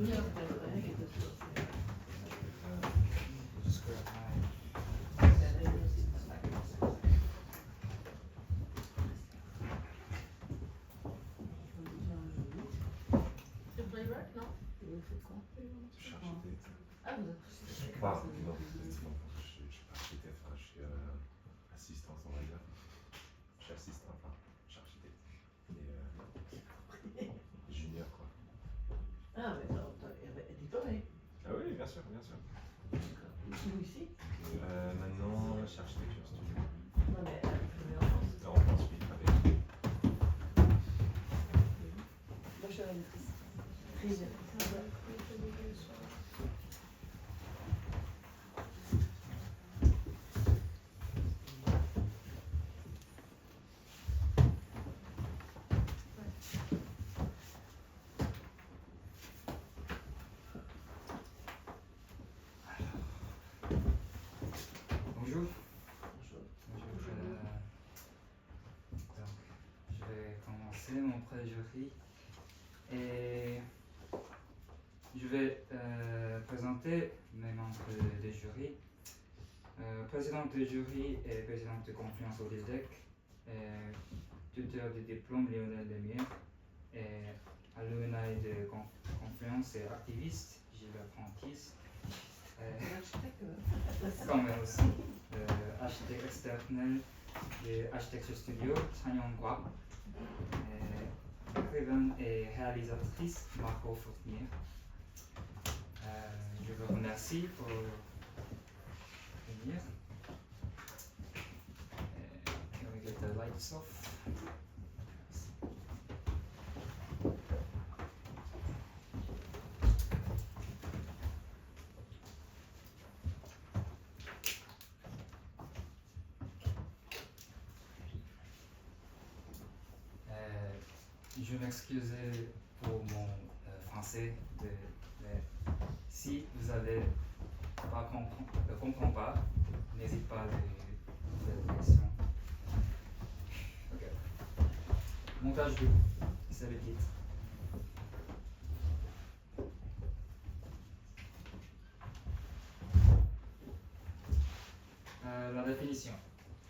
Ah, vous êtes Bah, non, non, je suis pas architecte, enfin, je suis assistant, on va dire. Je suis assistant, enfin, je suis architecte. Et junior, quoi. Ah, mais non, t'es diplômé. Ah oui, bien sûr, bien sûr. Où ici? Maintenant, je suis architecture studio. Non, mais diplômé en France. En France, oui, avec. Moi, je suis réalisatrice. Réalisatrice. Bonjour. Bonjour. Donc, je vais commencer mon plaidoirie et je vais présenter mes membres du jury. Présidente du jury et présidente de Confluence au DELDEC, tuteur du diplôme Lionel Lemire et alumni de Confluence et activiste Gilles Frantis. Comme aussi architecte externe de Architecture Studio, Chanyeong Kwak, écrivaine et réalisatrice Marco Fournier. Je vous remercie pour venir. Can we get the lights off? Je m'excusais pour mon français, mais si vous avez pas comprend pas, n'hésite pas à poser des questions. Ok. Montage 2, c'est le titre. La définition.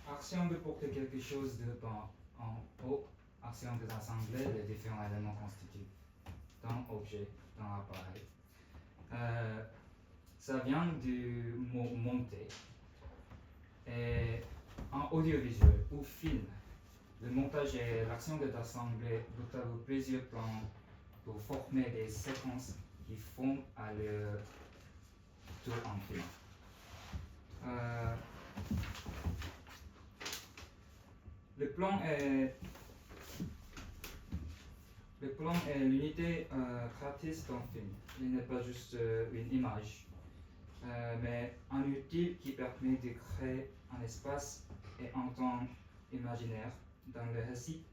Action de porter quelque chose de bas en haut. Action de rassembler les différents éléments constitués d'un objet, d'un appareil. Ça vient du mot monter. Et en audiovisuel ou film, le montage est l'action d'assembler bout à bout plusieurs plans pour former des séquences qui font à leur tour un film. Le plan est l'unité créatrice d'un film. Il n'est pas juste une image, mais un outil qui permet de créer un espace et un temps imaginaire dans le récit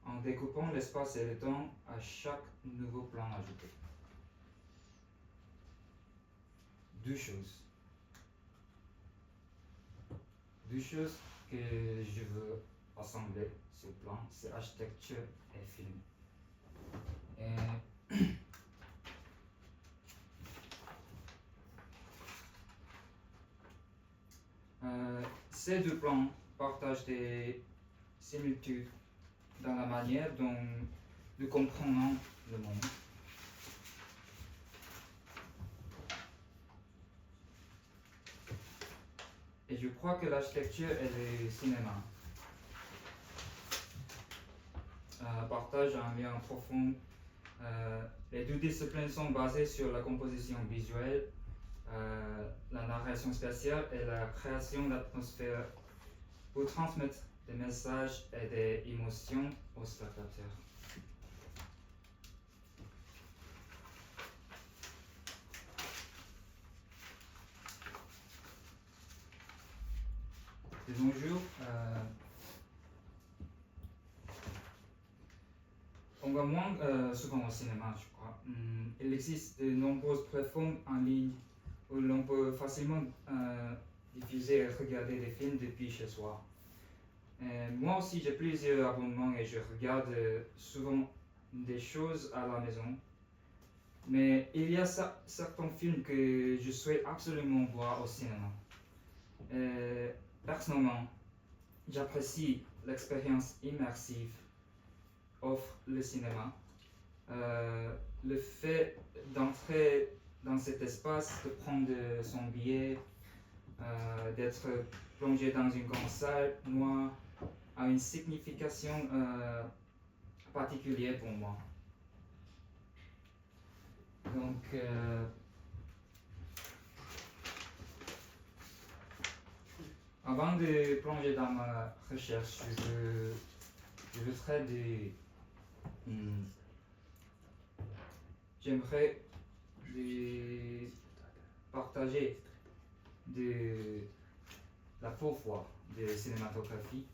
en découpant l'espace et le temps à chaque nouveau plan ajouté. Deux choses que je veux assembler sur le plan, c'est architecture et film. Ces deux plans partagent des similitudes dans la manière dont nous comprenons le monde. Et je crois que l'architecture et le cinéma partagent un lien profond. Les deux disciplines sont basées sur la composition visuelle, la narration spatiale et la création d'atmosphères pour transmettre des messages et des émotions aux spectateurs. De nos jours, on va moins souvent au cinéma, je crois. Il existe de nombreuses plateformes en ligne où l'on peut facilement diffuser et regarder des films depuis chez soi. Moi aussi, j'ai plusieurs abonnements et je regarde souvent des choses à la maison. Mais il y a certains films que je souhaite absolument voir au cinéma. Personnellement, j'apprécie l'expérience immersive offre le cinéma. Le fait d'entrer dans cet espace, de prendre son billet, d'être plongé dans une grande salle, moi, a une signification particulière pour moi. Donc, avant de plonger dans ma recherche, je voudrais j'aimerais partager de la faux foi de cinématographie.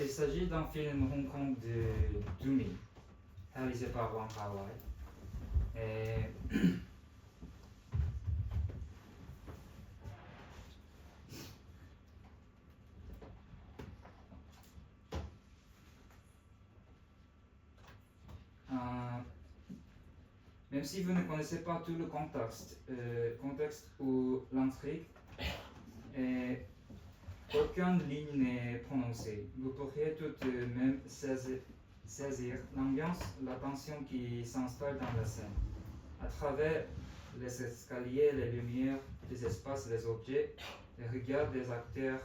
Il s'agit d'un film Hong Kong de Dumi, réalisé par Wong Kar-wai. Même si vous ne connaissez pas tout le contexte ou l'intrigue, aucune ligne n'est prononcée. Vous pourriez tout de même saisir l'ambiance, la tension qui s'installe dans la scène. À travers les escaliers, les lumières, les espaces, les objets, les regards des acteurs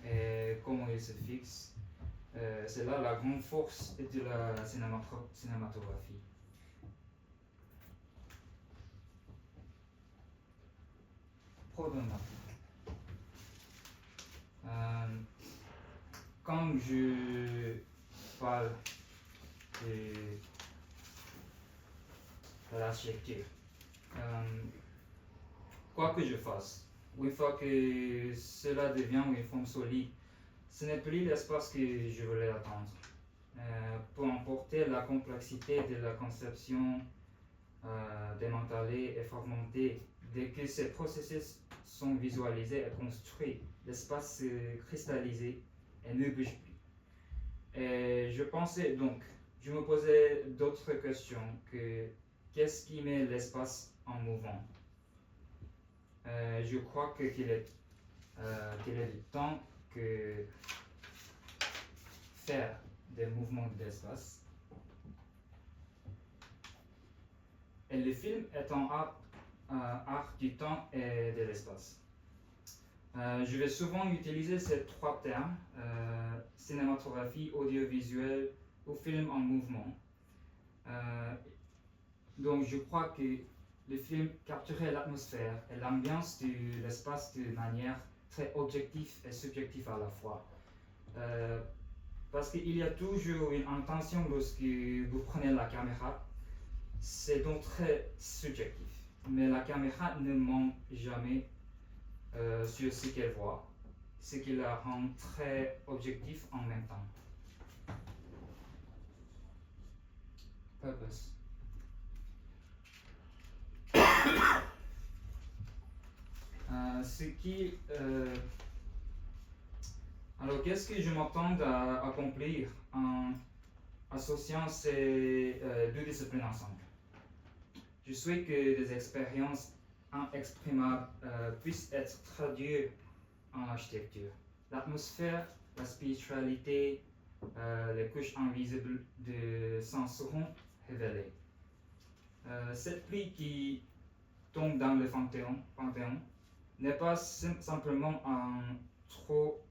et comment ils se fixent. C'est là la grande force de la cinématographie. Problématique. Quand je parle de l'architecture, quoi que je fasse, une fois que cela devient une forme solide, ce n'est plus l'espace que je voulais attendre. Pour emporter la complexité de la conception démantelée et fragmentée, dès que ces processus sont visualisés et construits, l'espace se cristallise et ne bouge plus. Et je me posais d'autres questions que qu'est-ce qui met l'espace en mouvement? Je crois qu'il est le temps que faire des mouvements de l'espace. Et le film est un art du temps et de l'espace. Je vais souvent utiliser ces trois termes, cinématographie, audiovisuel ou film en mouvement. Donc je crois que le film capturait l'atmosphère et l'ambiance de l'espace de manière très objective et subjective à la fois. Parce qu'il y a toujours une intention lorsque vous prenez la caméra, c'est donc très subjectif. Mais la caméra ne ment jamais sur ce qu'elle voit, ce qui la rend très objectif en même temps. purpose. Alors, qu'est-ce que je m'attends à accomplir en associant ces deux disciplines ensemble? Je souhaite que des expériences inexprimables puissent être traduites en architecture. L'atmosphère, la spiritualité, les couches invisibles de sens seront révélées. Cette pluie qui tombe dans le Panthéon n'est pas simplement un trop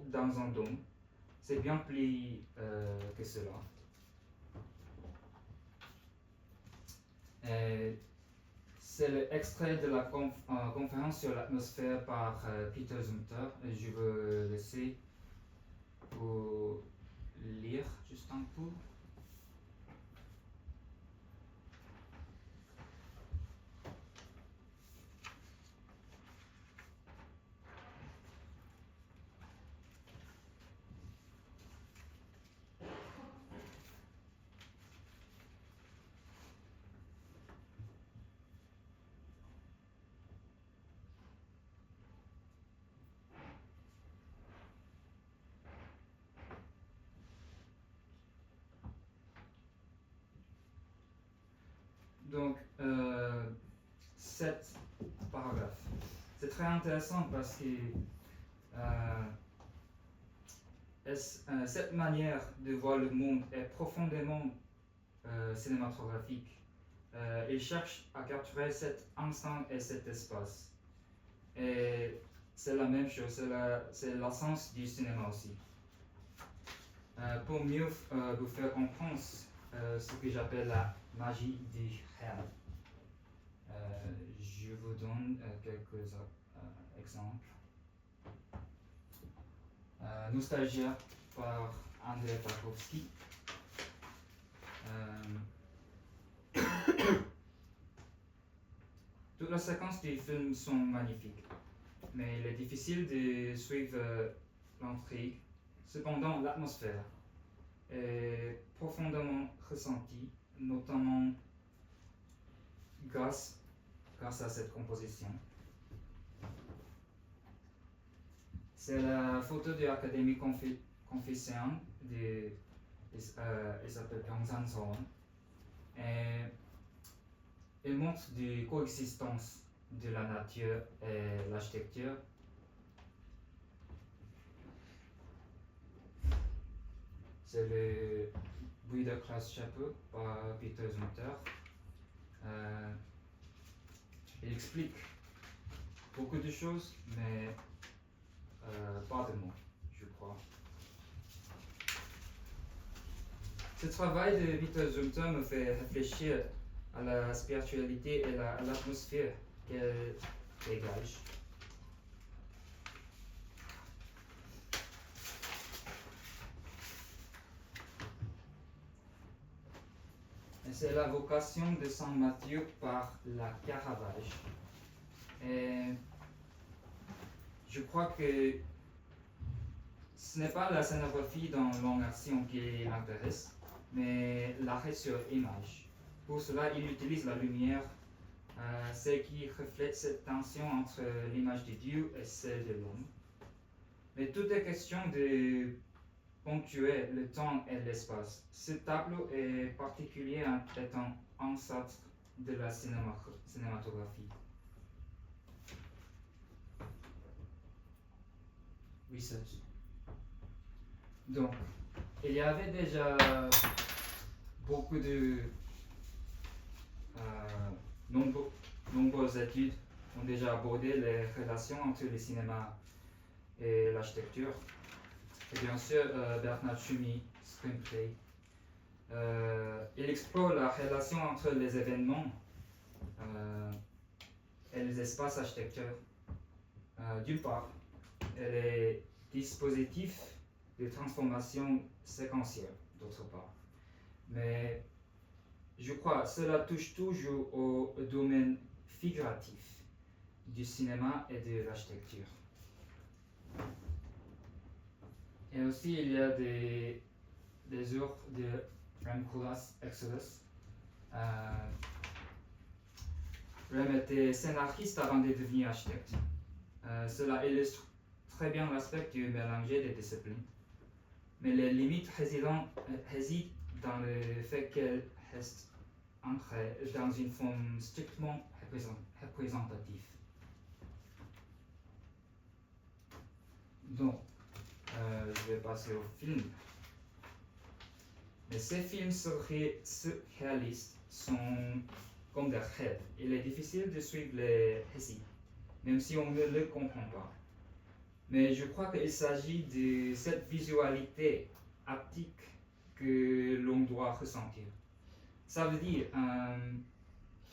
dans un dôme, c'est bien plus que cela. C'est l'extrait de la conférence sur l'atmosphère par Peter Zumthor. Je veux laisser pour lire juste un peu. Donc, 7 paragraphes. C'est très intéressant parce que cette manière de voir le monde est profondément cinématographique. Il cherche à capturer cet instant et cet espace. Et c'est la même chose, c'est l'essence du cinéma aussi. Pour mieux vous faire comprendre ce que j'appelle la magie du réel. Je vous donne quelques exemples. Nostalgia par Andrei Tarkovsky. Toutes les séquences du film sont magnifiques, mais il est difficile de suivre l'intrigue. Cependant, l'atmosphère est profondément ressentie, notamment grâce à cette composition. C'est la photo de l'Académie confucéenne, il s'appelle Gyeongsan Seon. Elle montre des coexistence de la nature et l'architecture. C'est le Buddha Class Chapel par Peter Zumthor. Il explique beaucoup de choses, mais pas de mots, je crois. Ce travail de Peter Zumthor me fait réfléchir à la spiritualité et à l'atmosphère qu'elle dégage. Et c'est la vocation de Saint Matthieu par la Caravage. Et je crois que ce n'est pas la scénographie dans l'action qui l'intéresse, mais l'arrêt sur image. Pour cela, il utilise la lumière, ce qui reflète cette tension entre l'image de Dieu et celle de l'homme. Mais tout est question de ponctuer le temps et l'espace. Ce tableau est particulier en étant ancêtre de la cinématographie. Research. Donc, il y avait déjà beaucoup de nombreuses études ont déjà abordé les relations entre le cinéma et l'architecture. Et bien sûr, Bernard Tschumi, Screenplay, il explore la relation entre les événements et les espaces architecturaux d'une part, et les dispositifs de transformation séquentielle d'autre part. Mais je crois que cela touche toujours au domaine figuratif du cinéma et de l'architecture. Et aussi, il y a des œuvres de Ramkulas Exodus Rem était scénariste avant de devenir architecte. Cela illustre très bien l'aspect du mélange des disciplines. Mais les limites résident dans le fait qu'elle reste ancrée dans une forme strictement représentative. Donc, je vais passer au film. Mais ces films surréalistes sont comme des rêves. Il est difficile de suivre les récits, même si on ne le comprend pas. Mais je crois qu'il s'agit de cette visualité haptique que l'on doit ressentir. Ça veut dire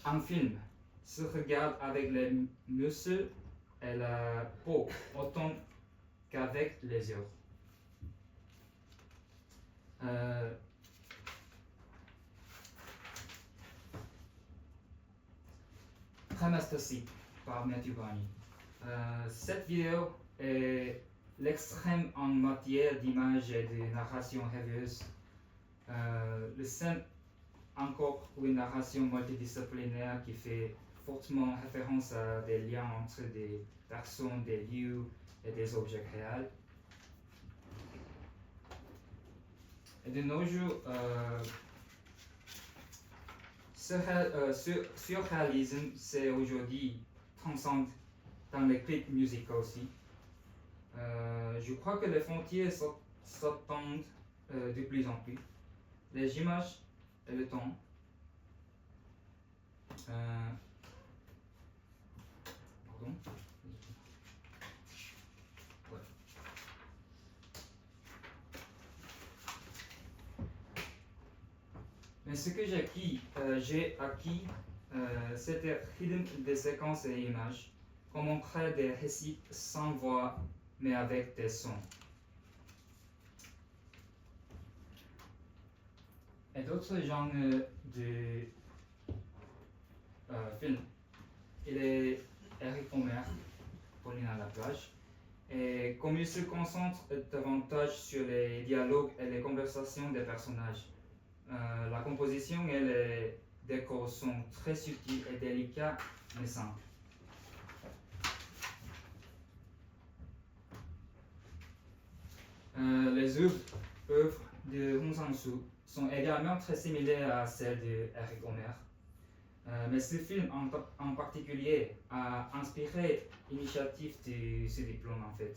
un film se regarde avec les muscles et la peau autant qu'avec les yeux. Premastasi par Matthew Barney. Cette vidéo est l'extrême en matière d'image et de narration rêveuse. Le scène encore une narration multidisciplinaire qui fait fortement référence à des liens entre des personnes, des lieux et des objets réels. Et de nos jours, surréalisme, c'est aujourd'hui transcende dans les clips musicaux aussi. Je crois que les frontières s'étendent de plus en plus. Les images et le temps. Pardon. Ouais. Mais ce que j'ai acquis, c'était rythme des séquences et images, comment créer des récits sans voix, mais avec des sons. Et d'autres genres de films. Il est Eric Omer, Pauline à la plage. Et comme il se concentre davantage sur les dialogues et les conversations des personnages, la composition et les décors sont très subtils et délicats, mais simples. Les œuvres de Hong Sang-soo sont également très similaires à celles d'Eric Omer. Mais ce film en particulier a inspiré l'initiative de ce diplôme en fait.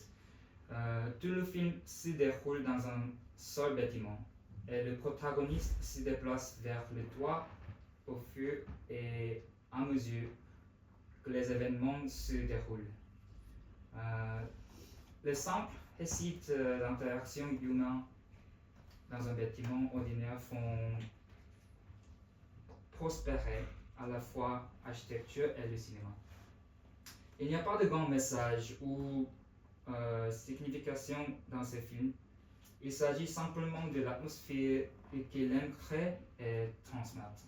Tout le film se déroule dans un seul bâtiment et le protagoniste se déplace vers le toit au fur et à mesure que les événements se déroulent. Les simples récits d'interaction humaine dans un bâtiment ordinaire font prospérer à la fois l'architecture et le cinéma. Il n'y a pas de grand message ou signification dans ces films. Il s'agit simplement de l'atmosphère qu'il aime créer et transmettre.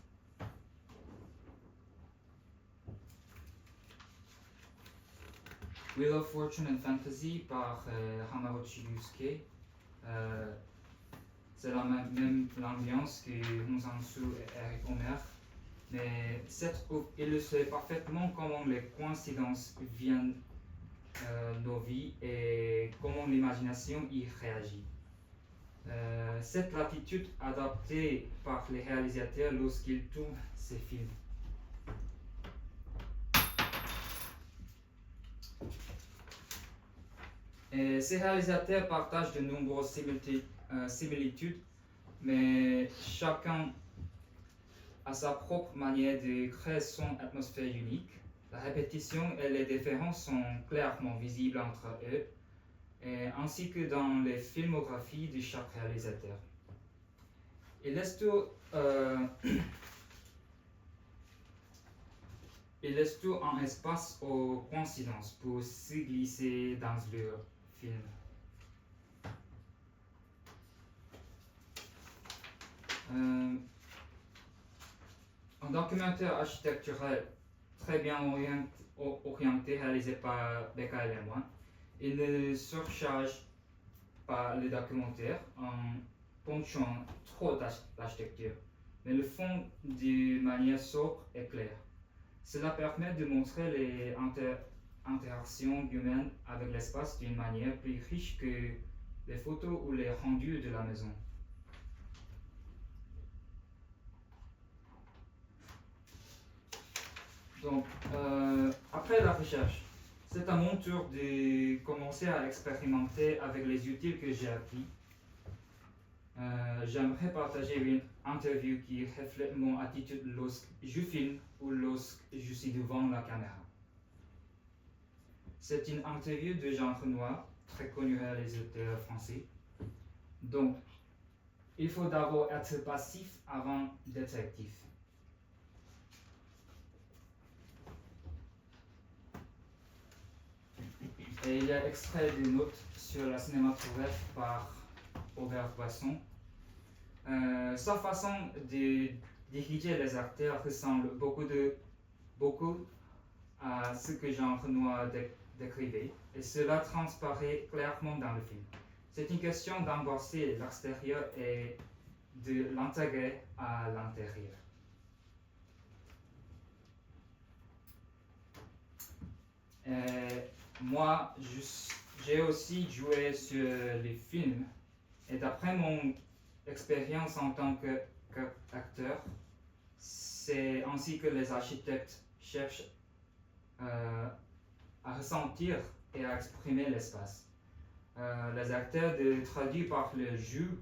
Wheel of Fortune and Fantasy par Hamaguchi Yusuke. C'est la même ambiance que Hong Sang-soo et Eric Omer, mais cette œuvre illustre parfaitement comment les coïncidences viennent nos vies et comment l'imagination y réagit. Cette latitude adaptée par les réalisateurs lorsqu'ils tournent ces films. Et ces réalisateurs partagent de nombreuses similitudes, mais chacun a sa propre manière de créer son atmosphère unique. La répétition et les différences sont clairement visibles entre eux, ainsi que dans les filmographies de chaque réalisateur. Il laisse tout en espace aux coïncidences pour se glisser dans leur film. Un documentaire architectural très bien orienté réalisé par Becca et moi. Il ne surcharge pas le documentaire en ponctuant trop l'architecture, mais le fond d'une manière sobre et claire. Cela permet de montrer les interactions humaines avec l'espace d'une manière plus riche que les photos ou les rendus de la maison. Donc, après la recherche, c'est à mon tour de commencer à expérimenter avec les outils que j'ai appris. J'aimerais partager une interview qui reflète mon attitude lorsque je filme ou lorsque je suis devant la caméra. C'est une interview de Jean Renoir, très connu réalisateur français. Donc, il faut d'abord être passif avant d'être actif. Et il y a extrait des notes sur la cinématographie par Aubert Poisson. Sa façon de diriger les acteurs ressemble beaucoup à ce que Jean Renoir décrivait, et cela transparaît clairement dans le film. C'est une question d'embrasser l'extérieur et de l'intégrer à l'intérieur. Moi, j'ai aussi joué sur les films, et d'après mon expérience en tant qu'acteur, c'est ainsi que les architectes cherchent à ressentir et à exprimer l'espace. Les acteurs traduisent par le jeu,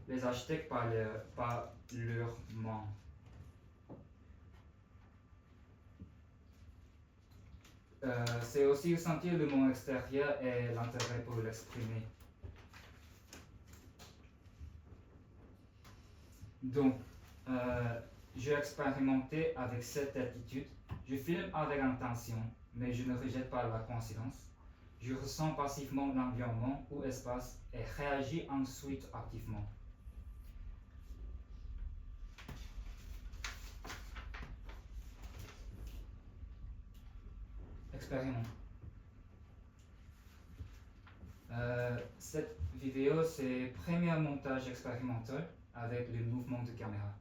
les architectes par leur main. C'est aussi sentir le monde extérieur et l'intérêt pour l'exprimer. Donc, j'ai expérimenté avec cette attitude. Je filme avec intention, mais je ne rejette pas la coïncidence. Je ressens passivement l'environnement ou l'espace et réagis ensuite activement. Expériment. Cette vidéo, c'est le premier montage expérimental avec le mouvement de caméra.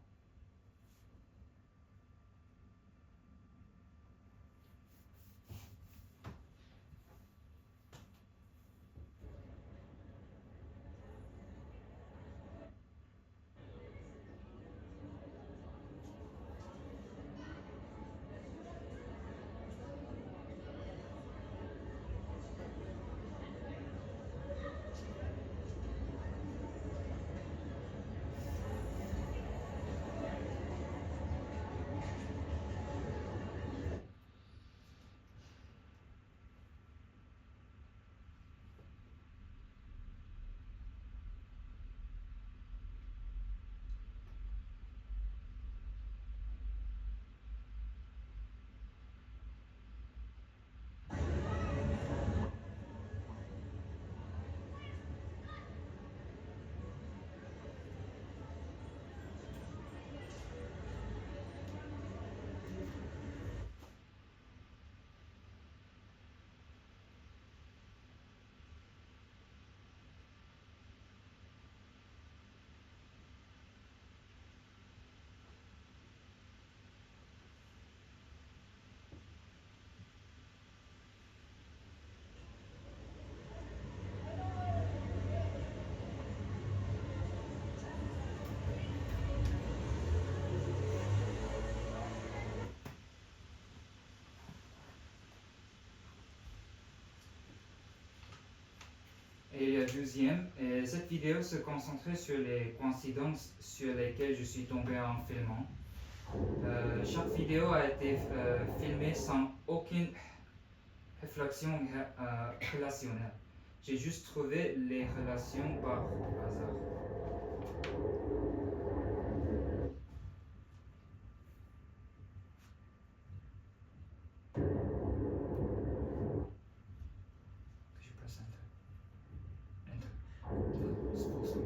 Et le deuxième, cette vidéo se concentrait sur les coïncidences sur lesquelles je suis tombé en filmant. Chaque vidéo a été filmée sans aucune réflexion relationnelle. J'ai juste trouvé les relations par hasard. Je presse Enter. Enter. Suppose.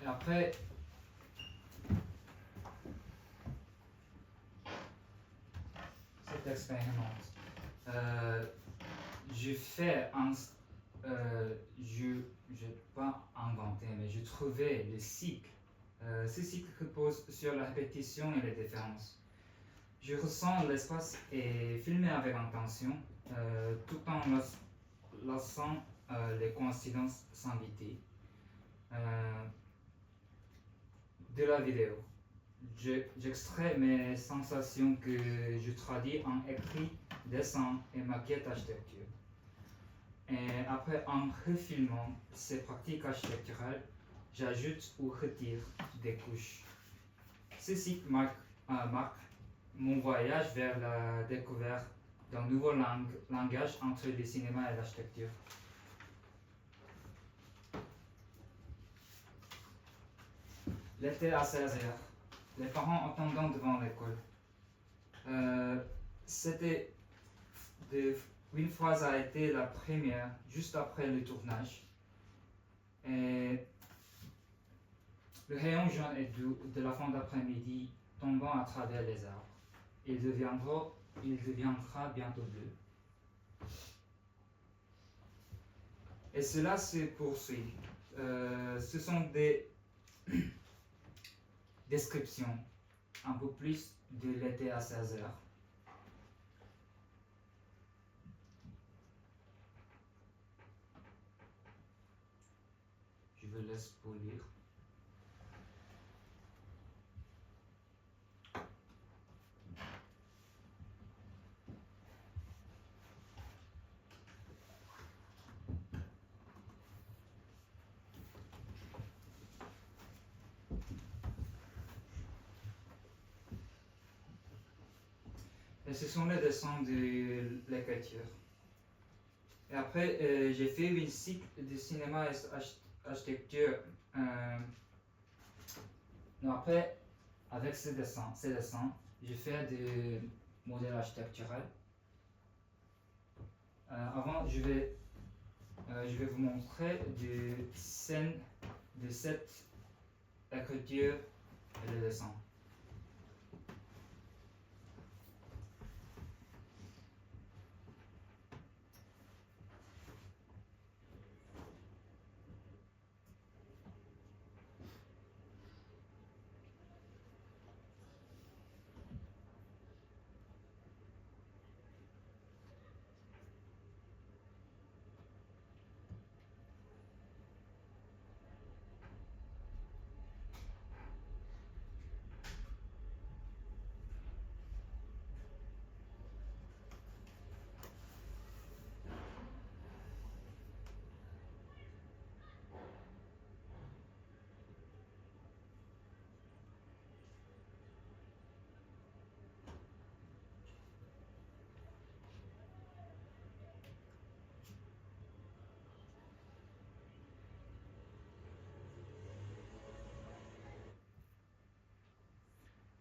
après, cette expérience, je fais je n'ai pas inventé, mais je trouvais le cycle. Ce cycle repose sur la répétition et les différences. Je ressens l'espace est filmé avec intention, tout en laissant les coïncidences s'inviter. De la vidéo, j'extrais mes sensations que je traduis en écrit, dessin et maquette architecture. Et après, en refilmant ces pratiques architecturales, j'ajoute ou retire des couches. Ceci marque mon voyage vers la découverte d'un nouveau langage entre le cinéma et l'architecture. L'été à 16h, les parents attendant devant l'école. C'était une fois a été la première, juste après le tournage. Et le rayon jaune et doux de la fin d'après-midi tombant à travers les arbres. Il deviendra bientôt bleu. Et cela se poursuit. Ce sont des descriptions un peu plus de l'été à 16h. Je vous laisse polir. Et ce sont les dessins de l'écriture. Et après, j'ai fait une cycle de cinéma et architecture. Après, avec ces dessins, j'ai fait des modèles architecturaux. Avant, je vais vous montrer des scènes de cette écriture et de dessin.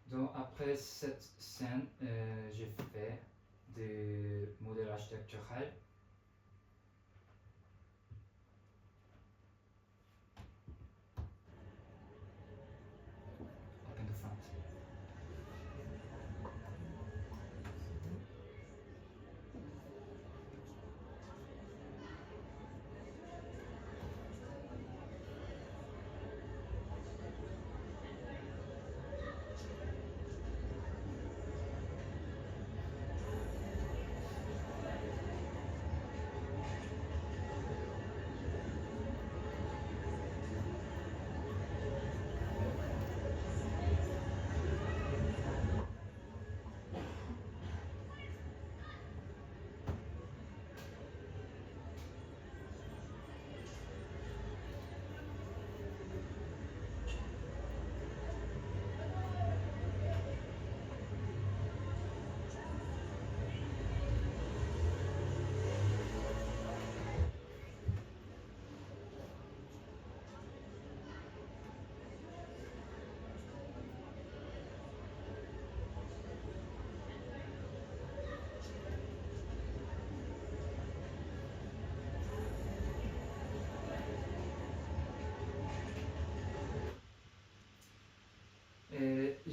Donc après cette scène, j'ai fait des modèles architecturaux. Open the front.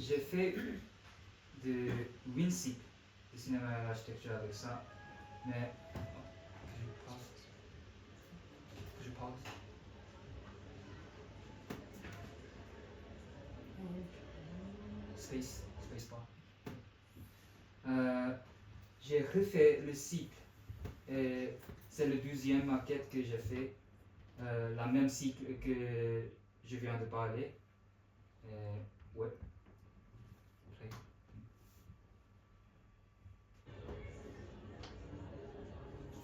j'ai fait de WinSIP, de cinéma et l'architecture avec ça, mais que je pause. Spacebar. J'ai refait le cycle. Et c'est le 12e maquette que j'ai fait. La même cycle que je viens de parler. Ouais. Prêt.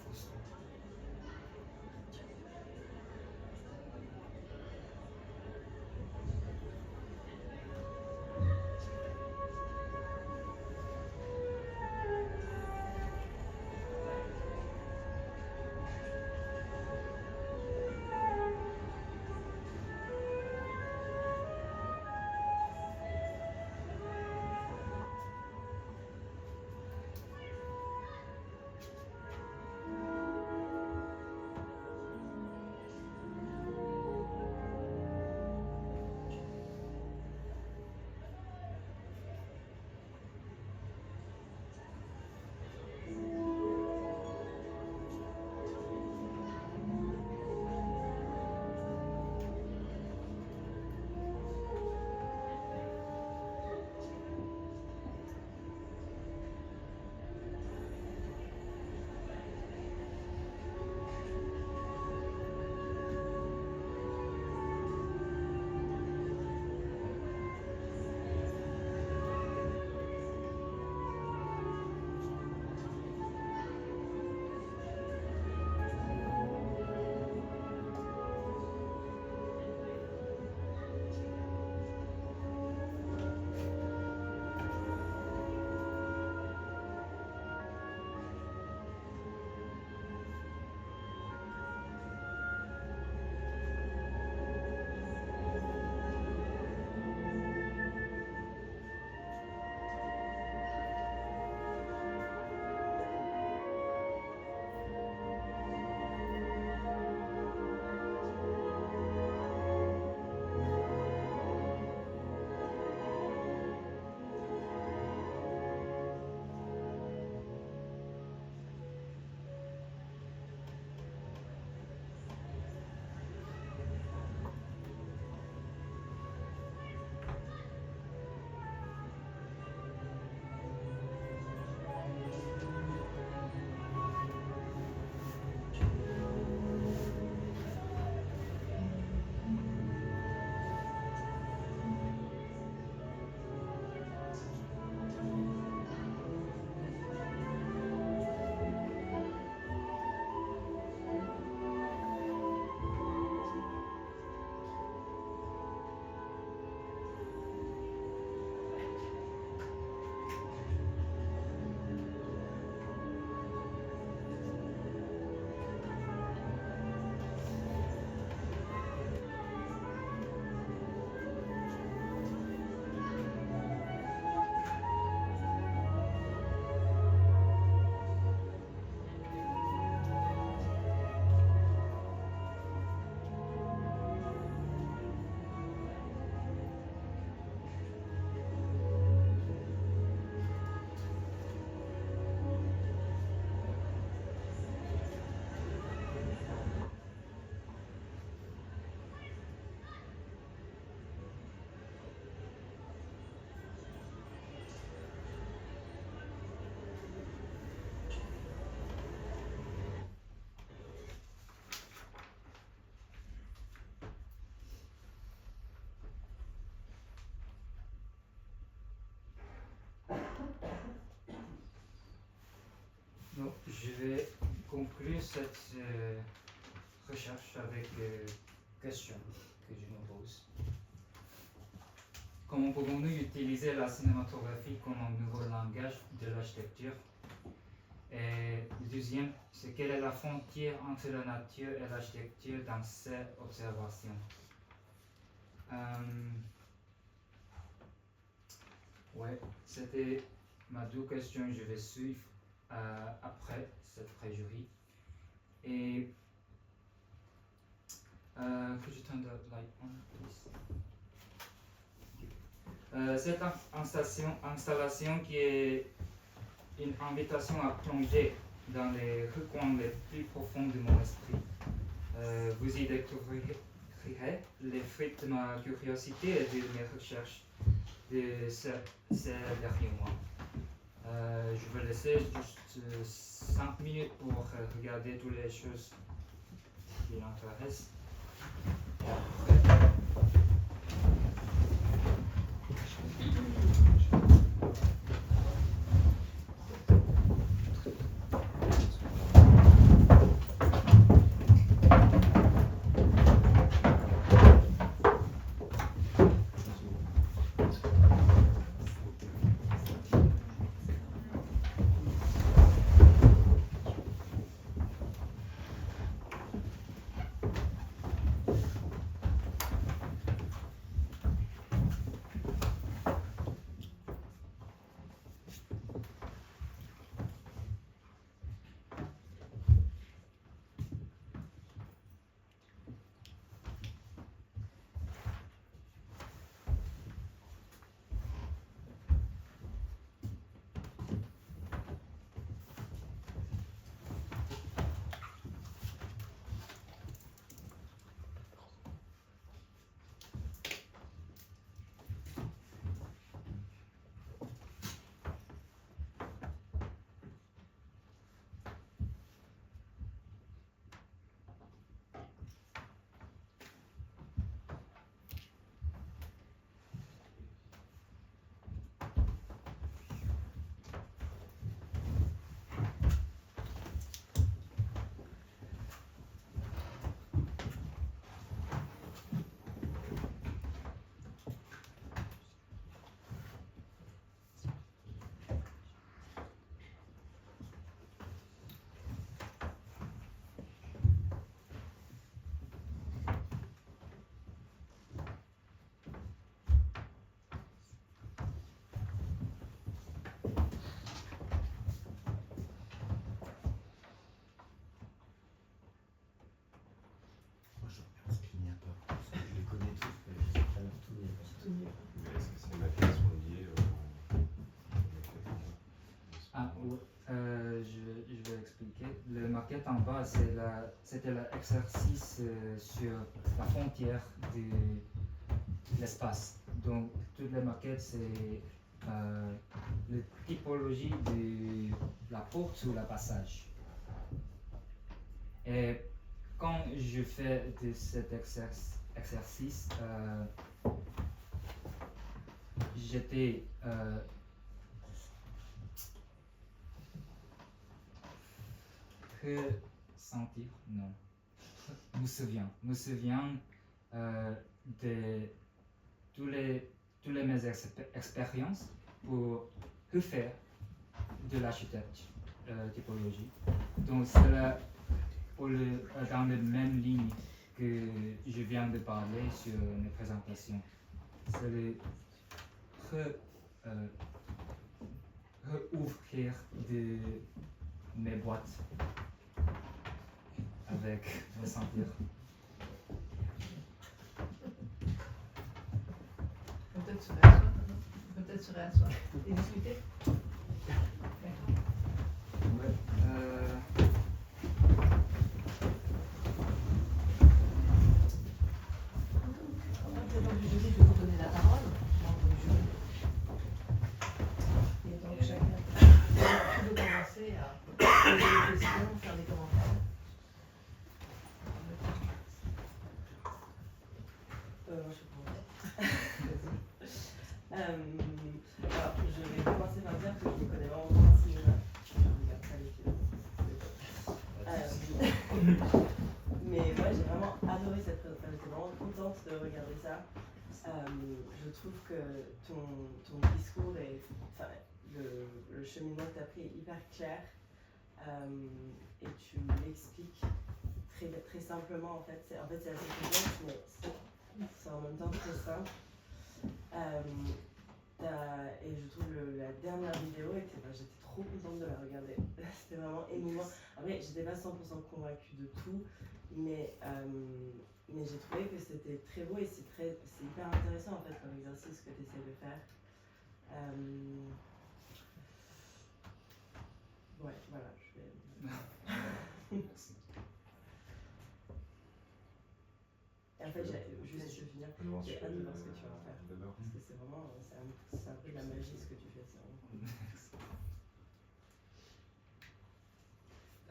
Frustrant. Donc, je vais conclure cette recherche avec questions que je me pose. Comment pouvons-nous utiliser la cinématographie comme un nouveau langage de l'architecture? Et le deuxième, c'est quelle est la frontière entre la nature et l'architecture dans ces observations? Ouais, c'était ma deux questions. Je vais suivre après cette préjury. Et could you turn the light on, please? Cette installation qui est une invitation à plonger dans les recoins les plus profonds de mon esprit. Vous y découvrirez les fruits de ma curiosité et de mes recherches de ces derniers mois. Je vais laisser juste 5 minutes pour regarder toutes les choses qui l'intéressent. Et après, Moi je regarde ce qu'il n'y a pas. Parce que je les connais tous, mais je sais pas tout il n'y a pas. Tout mieux. Mais est-ce que ces maquettes sont liées je vais expliquer. La maquette en bas, c'était l'exercice sur la frontière de l'espace. Donc, toutes les maquettes, c'est la typologie de la porte ou le passage. Et quand je fais de cet exercice, j'étais ressentir, non, me souviens de toutes mes expériences pour refaire de l'architecture typologie. Donc c'est là dans la même ligne que je viens de parler sur mes présentations. C'est le rouvrir de mes boîtes avec ressentir. Peut-être se réasseoir. Peut-être se réasseoir et discuter. D'accord. Ouais. Pendant du jury, je vais vous donner la parole. Membre du jury. Et donc chacun peut commencer à poser des questions, faire des commentaires. Moi je prends. Alors je vais commencer par dire que je ne connais vraiment pas ce cinéma. Je regarde pas les films. Mais moi j'ai vraiment adoré cette présentation. J'étais vraiment contente de regarder ça. Je trouve que ton discours et enfin, le cheminement que tu as pris est hyper clair. Et tu l'expliques très simplement en fait. C'est assez complexe mais c'est en même temps très simple. Et je trouve la dernière vidéo j'étais trop contente de la regarder. C'était vraiment émouvant. Après, j'étais pas 100% convaincue de tout, mais Mais j'ai trouvé que c'était très beau et c'est hyper intéressant en fait comme exercice que tu essaies de faire. Ouais, voilà, je vais. Merci. Et en fait, juste je finir. Non, J'ai hâte de voir ce que tu vas faire. D'abord. Parce que c'est vraiment, c'est un peu de la magie ce que tu fais.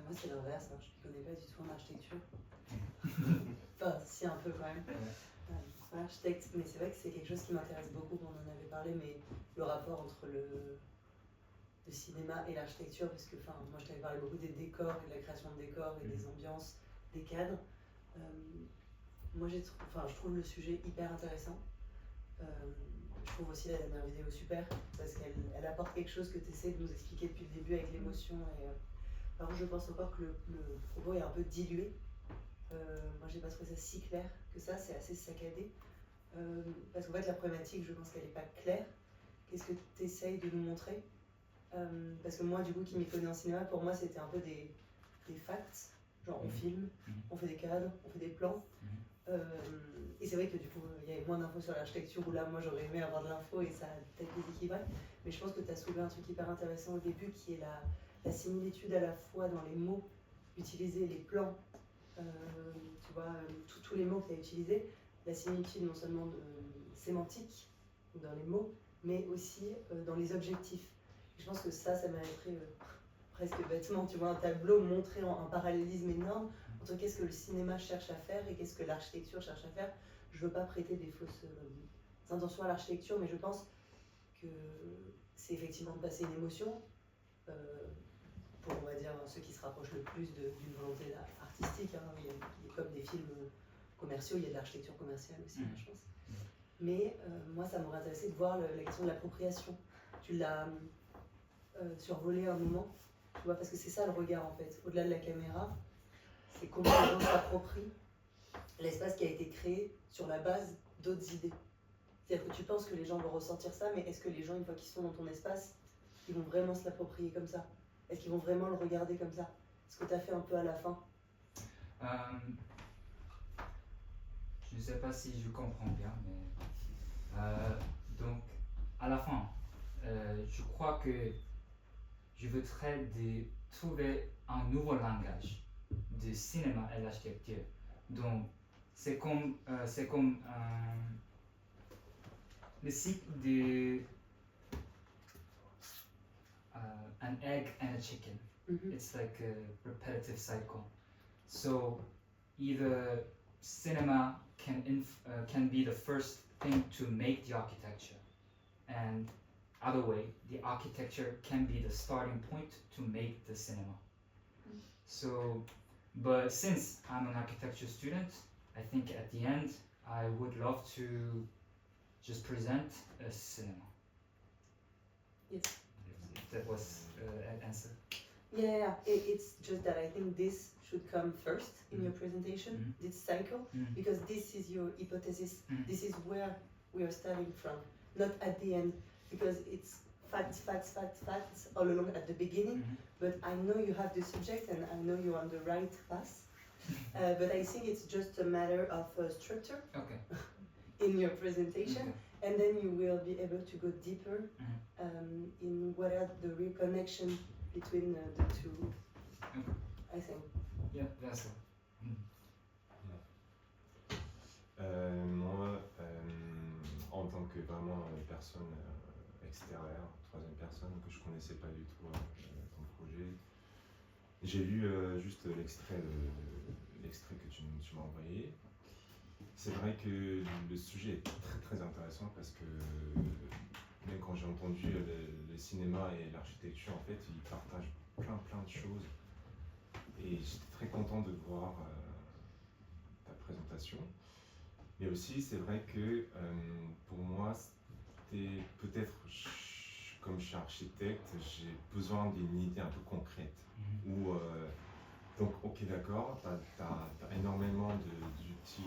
Moi, c'est l'inverse, hein. Je ne connais pas du tout en architecture. Enfin, si, un peu quand même. Je ne suis pas architecte, mais c'est vrai que c'est quelque chose qui m'intéresse beaucoup. On en avait parlé, mais le rapport entre le cinéma et l'architecture, parce que moi, je t'avais parlé beaucoup des décors et de la création de décors et des ambiances, des cadres. Moi, je trouve le sujet hyper intéressant. Je trouve aussi la dernière vidéo super, parce qu'elle apporte quelque chose que tu essaies de nous expliquer depuis le début avec l'émotion. Par contre, je pense encore que le propos est un peu dilué. Moi, j'ai pas trouvé ça si clair que ça, c'est assez saccadé. Parce qu'en fait, la problématique, je pense qu'elle n'est pas claire. Qu'est-ce que tu essayes de nous montrer? Parce que moi, du coup, qui m'y connais en cinéma, pour moi, c'était un peu des facts. Genre, on filme, on fait des cadres, on fait des plans. Et c'est vrai que du coup, il y avait moins d'infos sur l'architecture, où là, moi, j'aurais aimé avoir de l'info et ça a peut-être déséquilibré. Mais je pense que tu as soulevé un truc hyper intéressant au début, qui est la similitude à la fois dans les mots utilisés, les plans, tu vois, tous les mots que tu as utilisés, la similitude non seulement sémantique dans les mots, mais aussi dans les objectifs. Et je pense que ça mériterait presque bêtement, tu vois, un tableau montré un parallélisme énorme entre qu'est-ce que le cinéma cherche à faire et qu'est-ce que l'architecture cherche à faire. Je veux pas prêter des fausses intentions à l'architecture, mais je pense que c'est effectivement de passer une émotion, pour, on va dire, ceux qui se rapprochent le plus d'une volonté artistique. Hein. Il y a comme des films commerciaux, il y a de l'architecture commerciale aussi, je pense. Mais moi, ça m'aurait intéressé de voir la question de l'appropriation. Tu l'as survolé un moment, tu vois, parce que c'est ça le regard en fait. Au-delà de la caméra, c'est comment les gens s'approprient l'espace qui a été créé sur la base d'autres idées. C'est-à-dire que tu penses que les gens vont ressentir ça, mais est-ce que les gens, une fois qu'ils sont dans ton espace, ils vont vraiment se l'approprier comme ça? Est-ce qu'ils vont vraiment le regarder comme ça? Ce que tu as fait un peu à la fin. Je ne sais pas si je comprends bien, mais donc à la fin, je crois que je voudrais trouver un nouveau langage de cinéma et l'architecture. Donc c'est comme le cycle de an egg and a chicken. It's like a repetitive cycle. So either cinema can be the first thing to make the architecture, and other way, the architecture can be the starting point to make the cinema. So, but since I'm an architecture student, I think at the end I would love to just present a cinema. Yes. That was an answer. Yeah, it's just that I think this should come first in your presentation, this cycle, because this is your hypothesis. This is where we are starting from, not at the end, because it's facts all along at the beginning. But I know you have the subject and I know you're on the right path. But I think it's just a matter of structure in your presentation. And then you will be able to go deeper in what are the real connection between the two, I think. Yeah, that's it. Moi, en tant que vraiment personne extérieure, troisième personne que je connaissais pas du tout ton projet, j'ai lu juste l'extrait que tu m'as envoyé. C'est vrai que le sujet est très très intéressant parce que même quand j'ai entendu le cinéma et l'architecture, en fait, ils partagent plein de choses. Et j'étais très content de voir ta présentation. Mais aussi, c'est vrai que pour moi, c'était peut-être, comme je suis architecte, j'ai besoin d'une idée un peu concrète. Donc, ok, d'accord, tu as énormément d'outils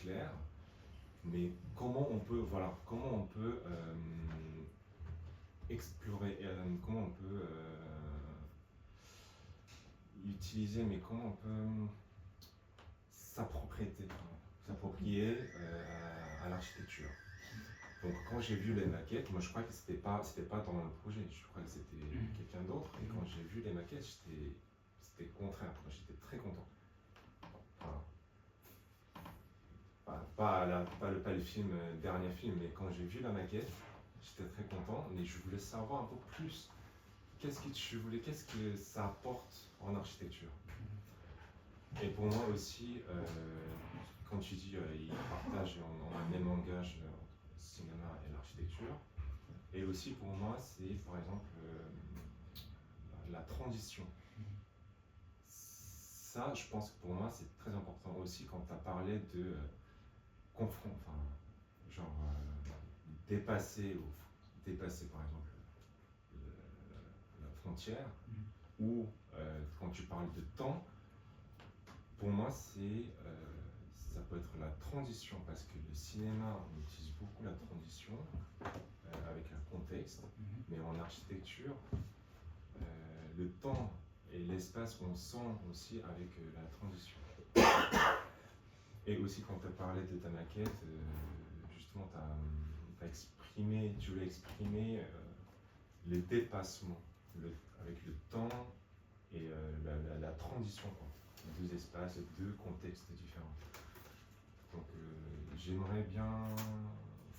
clairs, mais comment on peut explorer, comment on peut utiliser, mais comment on peut s'approprier à l'architecture. Donc quand j'ai vu les maquettes, moi je crois que c'était pas dans le projet, je crois que c'était quelqu'un d'autre. Et quand j'ai vu les maquettes, c'était le contraire. Moi j'étais très content. Pas le film, dernier film, mais quand j'ai vu la maquette, j'étais très content. Mais je voulais savoir un peu plus. Qu'est-ce que ça apporte en architecture. Et pour moi aussi, quand tu dis ils partagent en un même langage le cinéma et l'architecture, et aussi pour moi c'est par exemple la transition. Ça, je pense que pour moi c'est très important aussi quand tu as parlé de dépasser par exemple la frontière, ou quand tu parles de temps. Pour moi, ça peut être la transition, parce que le cinéma, on utilise beaucoup la transition avec un contexte, mais en architecture, le temps et l'espace, on sent aussi avec la transition. Et aussi, quand tu as parlé de ta maquette, justement, tu voulais exprimer le dépassement avec le temps et la transition, quoi. Deux espaces, deux contextes différents. Donc j'aimerais bien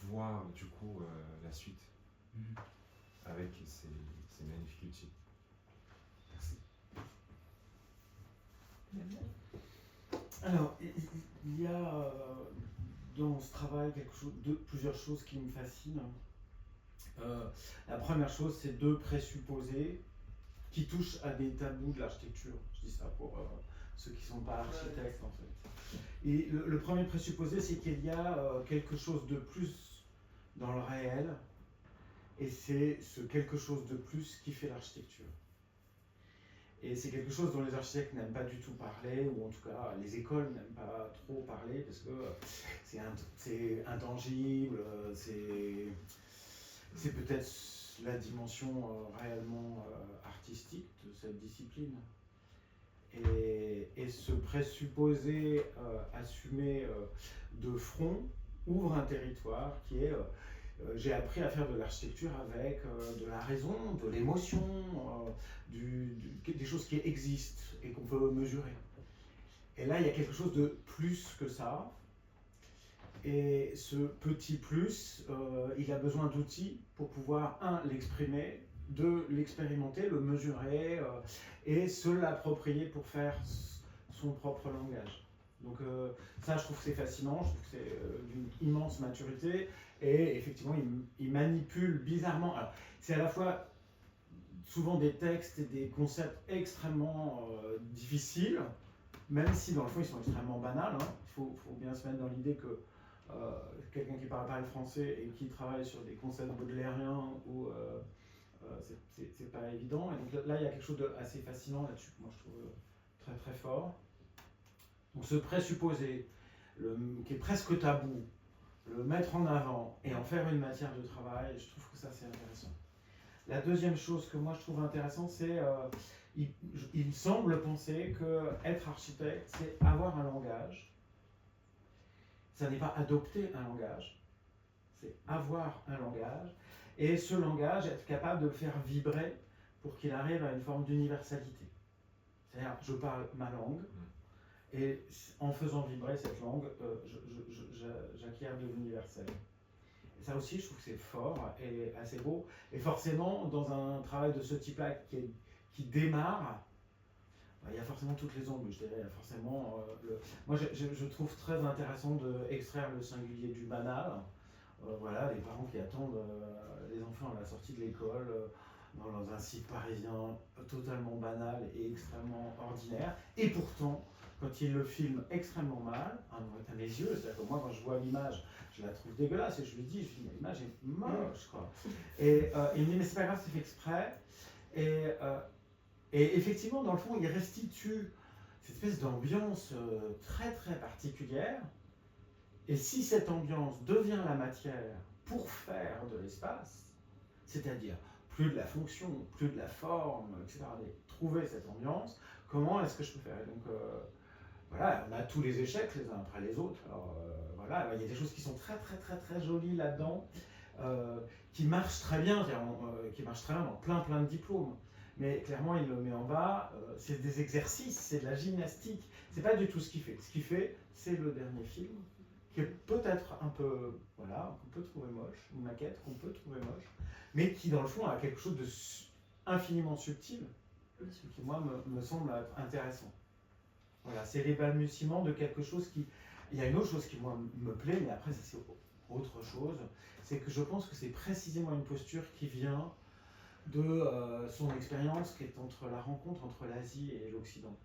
voir du coup la suite avec ces magnifiques outils. Merci. Alors, il y a dans ce travail plusieurs choses qui me fascinent. La première chose, c'est deux présupposés qui touchent à des tabous de l'architecture. Je dis ça pour ceux qui ne sont pas architectes en fait. Et le premier présupposé, c'est qu'il y a quelque chose de plus dans le réel, et c'est ce quelque chose de plus qui fait l'architecture. Et c'est quelque chose dont les architectes n'aiment pas du tout parler, ou en tout cas les écoles n'aiment pas trop parler, parce que c'est intangible, c'est peut-être la dimension réellement artistique de cette discipline. Et ce présupposé assumé de front ouvre un territoire qui est j'ai appris à faire de l'architecture avec de la raison, de l'émotion, des choses qui existent et qu'on peut mesurer. Et là, il y a quelque chose de plus que ça. Et ce petit plus, il a besoin d'outils pour pouvoir, l'exprimer, l'expérimenter, le mesurer et se l'approprier pour faire son propre langage. Donc ça, je trouve que c'est fascinant, je trouve que c'est d'une immense maturité, et effectivement, il manipule bizarrement. Alors, c'est à la fois souvent des textes et des concepts extrêmement difficiles, même si dans le fond, ils sont extrêmement banals. Hein. Il faut bien se mettre dans l'idée que quelqu'un qui parle pas le français et qui travaille sur des concepts baudelairiens ou c'est pas évident. Et donc là, il y a quelque chose d'assez fascinant là-dessus que moi je trouve très très fort. Donc ce présupposé, qui est presque tabou, le mettre en avant et en faire une matière de travail, je trouve que ça c'est intéressant. La deuxième chose que moi je trouve intéressante, c'est il semble penser que être architecte, c'est avoir un langage. Ça n'est pas adopter un langage, c'est avoir un langage, et ce langage, être capable de le faire vibrer pour qu'il arrive à une forme d'universalité. C'est-à-dire, je parle ma langue, et en faisant vibrer cette langue, j'acquiers de l'universel. Et ça aussi, je trouve que c'est fort et assez beau. Et forcément, dans un travail de ce type-là qui démarre, il y a forcément toutes les embûches. Il y a forcément, moi, je trouve très intéressant d'extraire le singulier du banal. Voilà, les parents qui attendent les enfants à la sortie de l'école dans un site parisien totalement banal et extrêmement ordinaire. Et pourtant, quand ils le filment extrêmement mal, à mes yeux, c'est-à-dire que moi, quand je vois l'image, je la trouve dégueulasse et je lui dis, l'image est moche, quoi. Et il me dit, mais c'est pas grave, c'est fait exprès. Et effectivement, dans le fond, il restitue cette espèce d'ambiance très très particulière. Et si cette ambiance devient la matière pour faire de l'espace, c'est-à-dire plus de la fonction, plus de la forme, etc., mais trouver cette ambiance, comment est-ce que je peux faire? Et donc, voilà, on a tous les échecs les uns après les autres. Alors, voilà, il y a des choses qui sont très, très, très, très jolies là-dedans, qui marchent très bien, qui marchent très bien dans plein, plein de diplômes. Mais clairement, il le met en bas, c'est des exercices, c'est de la gymnastique. C'est pas du tout ce qu'il fait. Ce qu'il fait, c'est le dernier film, qui est peut-être un peu, voilà, qu'on peut trouver moche, une maquette qu'on peut trouver moche, mais qui dans le fond a quelque chose de infiniment subtil, qui moi me semble être intéressant. Voilà, c'est les balbutiements de quelque chose qui... Il y a une autre chose qui moi me plaît, mais après ça c'est autre chose, c'est que je pense que c'est précisément une posture qui vient de son expérience qui est entre la rencontre entre l'Asie et l'Occident.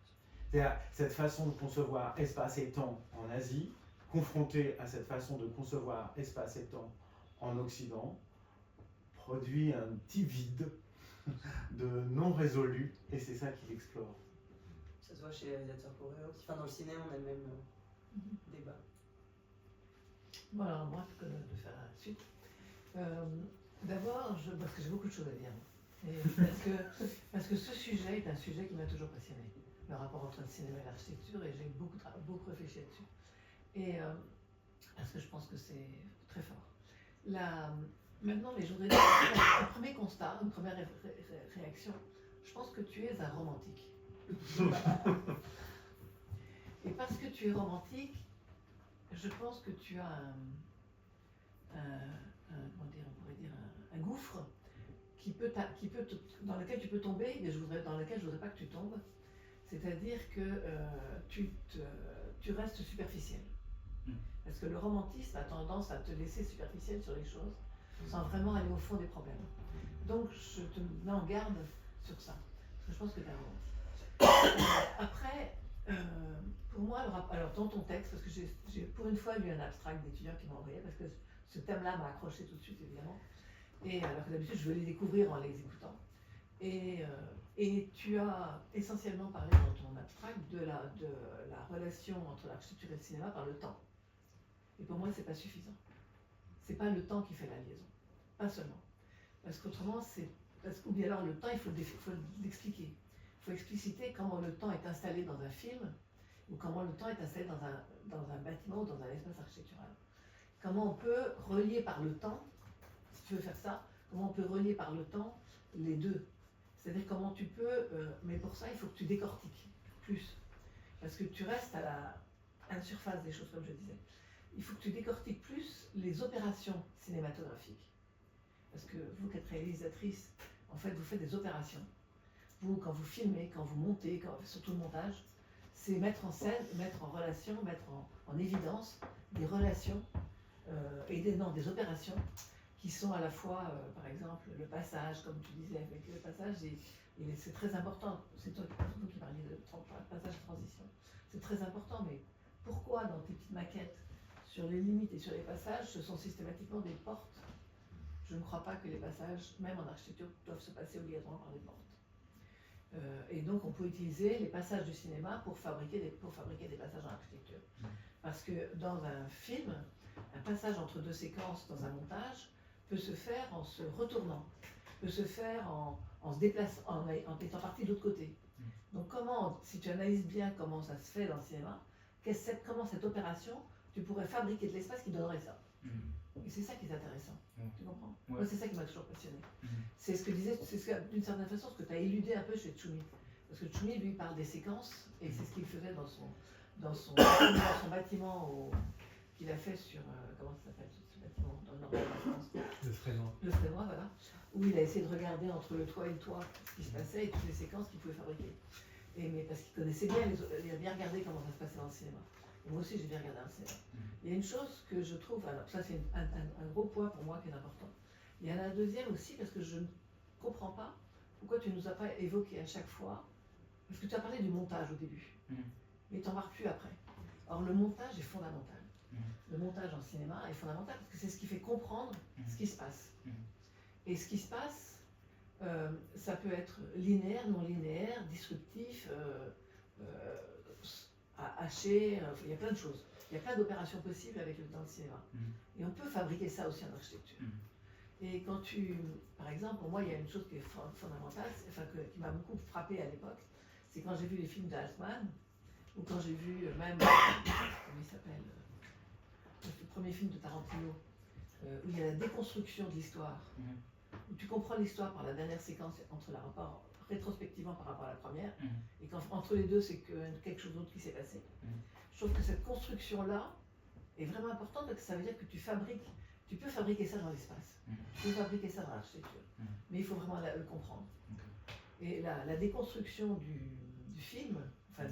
C'est-à-dire cette façon de concevoir espace et temps en Asie, confrontée à cette façon de concevoir espace et temps en Occident, produit un petit vide de non résolu, et c'est ça qu'il explore. Ça se voit chez les réalisateurs coréens aussi. Enfin, dans le cinéma, on a le même débat. Bon, alors moi, de faire la suite. D'abord, parce que j'ai beaucoup de choses à dire. Et parce que ce sujet est un sujet qui m'a toujours passionné. Le rapport entre le cinéma et l'architecture, et j'ai beaucoup réfléchi là-dessus. Et parce que je pense que c'est très fort. Maintenant, mais je voudrais dire un premier constat, une première réaction. Je pense que tu es un romantique. Et parce que tu es romantique, je pense que tu as un gouffre dans lequel tu peux tomber, mais dans lequel je ne voudrais pas que tu tombes. C'est-à-dire que tu restes superficiel. Parce que le romantisme a tendance à te laisser superficiel sur les choses, sans vraiment aller au fond des problèmes. Donc je te mets en garde sur ça, parce que je pense que tu es un romantique. Après, pour moi, alors dans ton texte, parce que j'ai pour une fois lu un abstract d'étudiants qui m'ont envoyé, parce que ce thème-là m'a accroché tout de suite, évidemment. Et alors que d'habitude, je veux les découvrir en les écoutant. Et tu as essentiellement parlé dans ton abstract de la relation entre l'architecture et le cinéma par le temps. Et pour moi, c'est pas suffisant. C'est pas le temps qui fait la liaison, pas seulement. Parce qu'autrement, ou bien alors le temps, il faut l'expliquer. Il faut expliciter comment le temps est installé dans un film, ou comment le temps est installé dans un bâtiment ou dans un espace architectural. Comment on peut relier par le temps, si tu veux faire ça, comment on peut relier par le temps les deux. C'est-à-dire comment tu peux, mais pour ça, il faut que tu décortiques plus. Parce que tu restes à la surface des choses, comme je disais. Il faut que tu décortiques plus les opérations cinématographiques. Parce que vous qui êtes réalisatrice, en fait, vous faites des opérations. Vous, quand vous filmez, quand vous montez, surtout le montage, c'est mettre en scène, mettre en relation, mettre en évidence des relations et des opérations qui sont à la fois, par exemple, le passage, comme tu disais, avec le passage, c'est très important. C'est toi qui parliez de passage de transition. C'est très important, mais pourquoi dans tes petites maquettes, sur les limites et sur les passages, ce sont systématiquement des portes? Je ne crois pas que les passages, même en architecture, doivent se passer obligatoirement par des portes. Et donc on peut utiliser les passages du cinéma pour fabriquer des passages en architecture. Parce que dans un film, un passage entre deux séquences dans un montage peut se faire en se retournant, peut se faire en se déplaçant, en étant parti de l'autre côté. Donc si tu analyses bien comment ça se fait dans le cinéma, comment cette opération, tu pourrais fabriquer de l'espace qui donnerait ça. Et c'est ça qui est intéressant. Tu comprends? Moi, c'est ça qui m'a toujours passionné. C'est ce que disait, d'une certaine façon, ce que tu as éludé un peu chez Tchoumi. Parce que Tchoumi, lui, parle des séquences, et c'est ce qu'il faisait dans son bâtiment qu'il a fait sur, comment ça s'appelle ce bâtiment dans le nord de la France? Le Frénois. Le Frénois, voilà. Où il a essayé de regarder entre le toit et le toit ce qui se passait et toutes les séquences qu'il pouvait fabriquer. Mais parce qu'il connaissait bien, il a bien regardé comment ça se passait dans le cinéma. Et moi aussi, j'ai bien regardé dans le cinéma. Il y a une chose que je trouve, alors ça c'est un gros point pour moi qui est important. Il y en a un deuxième aussi parce que je ne comprends pas pourquoi tu ne nous as pas évoqué à chaque fois, parce que tu as parlé du montage au début, mais tu n'en parles plus après. Or le montage est fondamental. Le montage en cinéma est fondamental parce que c'est ce qui fait comprendre ce qui se passe. Et ce qui se passe, ça peut être linéaire, non linéaire, disruptif, haché, il y a plein de choses. Il y a plein d'opérations possibles dans le cinéma. Et on peut fabriquer ça aussi en architecture. Et quand par exemple, pour moi, il y a une chose qui est fondamentale, qui m'a beaucoup frappé à l'époque, c'est quand j'ai vu les films de Altman, ou quand j'ai vu même, comment il s'appelle, le premier film de Tarantino, où il y a la déconstruction de l'histoire, où tu comprends l'histoire par la dernière séquence entre la rapport rétrospectivement par rapport à la première, et qu'entre les deux, c'est quelque chose d'autre qui s'est passé. Je trouve que cette construction-là est vraiment importante parce que ça veut dire que tu peux fabriquer ça dans l'espace, tu peux fabriquer ça dans l'architecture, mais il faut vraiment le comprendre. Et la déconstruction du film, enfin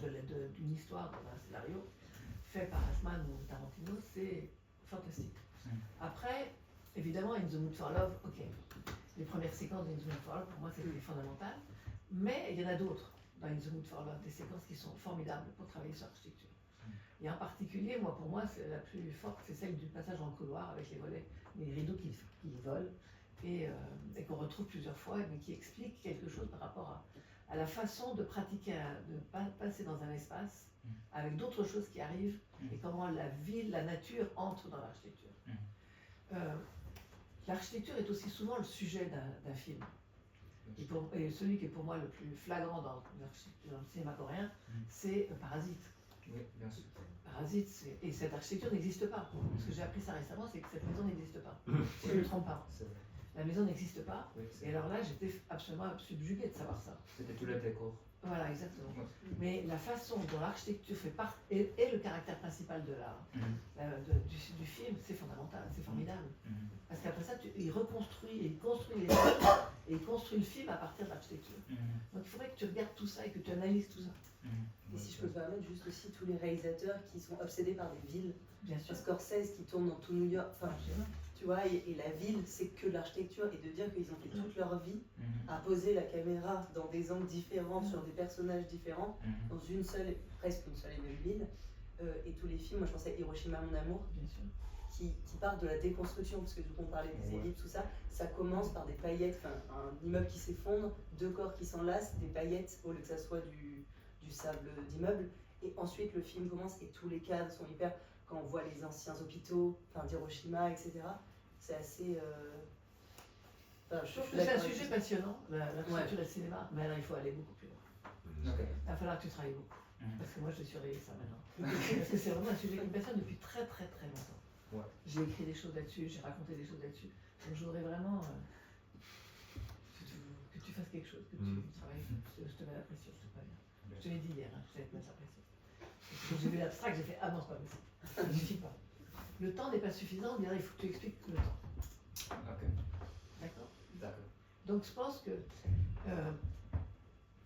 d'une histoire, d'un scénario, fait par Altman ou Tarantino, c'est fantastique. Après, évidemment, In the Mood for Love, ok. Les premières séquences de In the Mood for Love, pour moi, c'était fondamental. Mais il y en a d'autres dans In the Mood for Love, des séquences qui sont formidables pour travailler sur l'architecture. Et en particulier, pour moi, la plus forte, c'est celle du passage dans le couloir avec les volets, les rideaux qui volent et qu'on retrouve plusieurs fois, mais qui explique quelque chose par rapport à la façon de pratiquer, de passer dans un espace avec d'autres choses qui arrivent et comment la ville, la nature entre dans l'architecture. L'architecture est aussi souvent le sujet d'un film. Et celui qui est pour moi le plus flagrant dans le cinéma coréen, c'est Parasite. Oui, bien sûr. Parasite, et cette architecture n'existe pas. Ce que j'ai appris ça récemment, c'est que cette maison n'existe pas. Je ne me trompe pas. C'est vrai. La maison n'existe pas. Oui, Et alors là, j'étais absolument subjuguée de savoir ça. C'était tout le décor. Voilà, exactement. Ouais. Mais la façon dont l'architecture fait partie est le caractère principal du film, c'est fondamental, c'est formidable. Parce qu'après ça, il reconstruit, et il construit les choses, et il construit le film à partir de l'architecture. Donc il faudrait que tu regardes tout ça et que tu analyses tout ça. Et si je peux te permettre, juste aussi tous les réalisateurs qui sont obsédés par des villes. Bien sûr. Scorsese qui tourne dans tout New York, enfin, tu vois, et la ville, c'est que l'architecture, et de dire qu'ils ont fait toute leur vie à poser la caméra dans des angles différents, sur des personnages différents, dans presque une seule et même ville. Et tous les films, moi je pensais à Hiroshima, mon amour, Bien sûr. qui partent de la déconstruction, parce que du coup on parlait des ellipses, tout ça, ça commence par des paillettes, enfin un immeuble qui s'effondre, deux corps qui s'enlacent, des paillettes au lieu que ça soit du sable d'immeuble, et ensuite le film commence et tous les cadres sont hyper, quand on voit les anciens hôpitaux, enfin d'Hiroshima, etc., c'est assez... Enfin, Je trouve que c'est un sujet passionnant, l'architecture et le cinéma, mais alors il faut aller beaucoup plus loin. Ok. Il va falloir que tu travailles beaucoup. Parce que moi je surveille ça maintenant. Parce que c'est vraiment un sujet qui me passionne depuis très très très longtemps. Ouais. J'ai écrit des choses là-dessus, j'ai raconté des choses là-dessus. Donc je voudrais vraiment que tu fasses quelque chose, que tu travailles. Je te mets la pression, je te préviens. Je te l'ai dit hier, je vais te mettre la pression. Quand j'ai vu l'abstract, j'ai fait ah non, c'est pas possible. Ça ne suffit pas. Le temps n'est pas suffisant, on dirait il faut que tu expliques le temps. Ok. D'accord? D'accord. Donc je pense que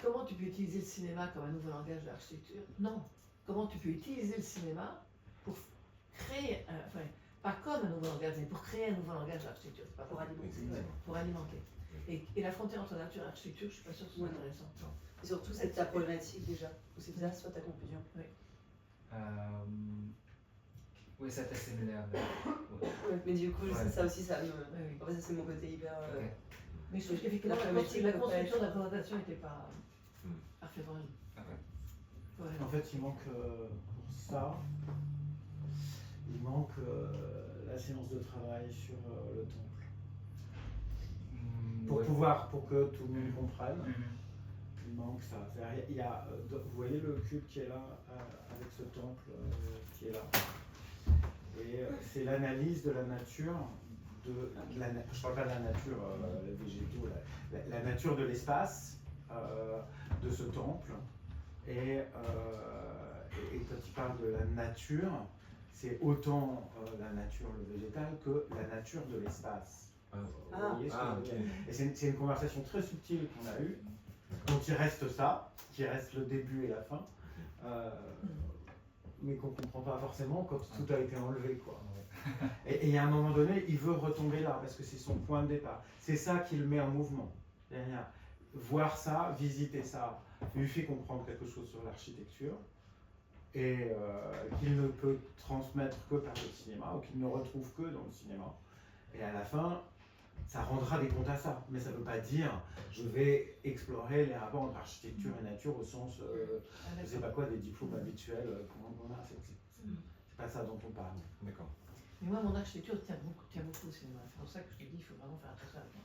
comment tu peux utiliser le cinéma comme un nouveau langage de l'architecture? Non. Comment tu peux utiliser le cinéma pour créer, pas comme un nouveau langage, mais pour créer un nouveau langage de l'architecture. C'est pas pour possible. alimenter. Pour alimenter. Et la frontière entre nature et architecture, je suis pas sûre que ce soit intéressant. Et surtout, c'est ta problématique déjà, ou c'est ça, soit ta conclusion. Oui, c'était similaire. Ouais, mais du coup, Ouais. ça aussi, ça me... Oui. En fait, ça c'est mon côté hyper... Ok. Mais je trouve qu'effectivement, La la problématique construction peut pas de la présentation n'était pas parfaitement Ok. En fait, il manque pour ça, il manque la séance de travail sur le temple. Pour que tout le monde comprenne, il manque ça. Il y a, vous voyez le cube qui est là, avec ce temple qui est là. Et c'est l'analyse de la nature, je ne parle pas de la nature, les végétaux, la nature de l'espace de ce temple. Et quand il parle de la nature, c'est autant la nature, le végétal, que la nature de l'espace. Vous voyez ce que je veux dire ? Et c'est une conversation très subtile qu'on a eue. Donc il reste ça, qui reste le début et la fin, mais qu'on ne comprend pas forcément quand tout a été enlevé, quoi. Et il y a un moment donné, il veut retomber là, parce que c'est son point de départ. C'est ça qui le met en mouvement. Voir ça, visiter ça, lui fait comprendre quelque chose sur l'architecture, et qu'il ne peut transmettre que par le cinéma, ou qu'il ne retrouve que dans le cinéma. Et à la fin, ça rendra des comptes à ça, mais ça ne veut pas dire je vais explorer les rapports entre architecture et nature au sens, je ne sais pas quoi, des diplômes habituels qu'on a. C'est pas ça dont on parle. D'accord. Mais moi, mon architecture tient beaucoup au cinéma. C'est pour ça que je te dis, il faut vraiment faire attention à toi.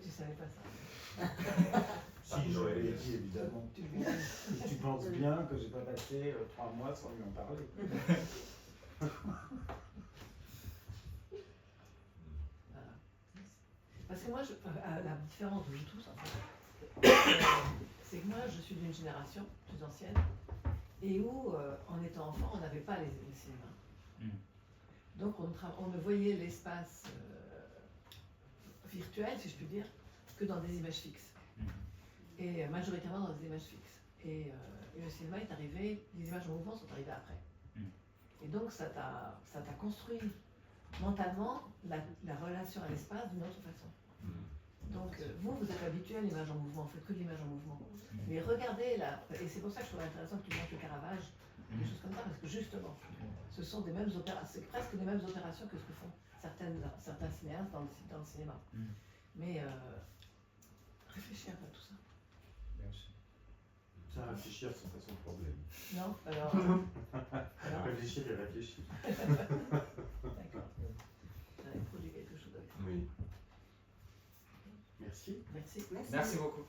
Tu savais pas ça. Si, j'aurais dit évidemment. Tu- Tu penses bien que j'ai pas passé 3 mois sans lui en parler. Voilà. Parce que moi, la différence de nous tous, en fait, c'est que moi, je suis d'une génération plus ancienne et où, en étant enfant, on n'avait pas les cinémas. Donc, on ne voyait l'espace virtuel, si je puis dire, que dans des images fixes. Et majoritairement dans des images fixes. Et le cinéma est arrivé, les images en mouvement sont arrivées après. Et donc, ça t'a construit mentalement la relation à l'espace d'une autre façon. Donc vous êtes habitué à l'image en mouvement, vous faites que de l'image en mouvement. Mais regardez là, et c'est pour ça que je trouve intéressant que tu montres le Caravage, des choses comme ça, parce que justement, ce sont des mêmes opérations, c'est presque les mêmes opérations que ce que font certains cinéastes dans le cinéma. Mais réfléchis un peu à tout ça. Bien sûr. Ça, réfléchir, c'est pas son problème. Non, alors Réfléchir et réfléchir. d'accord. J'avais produit quelque chose avec ça. Oui. Merci. Merci. Merci beaucoup.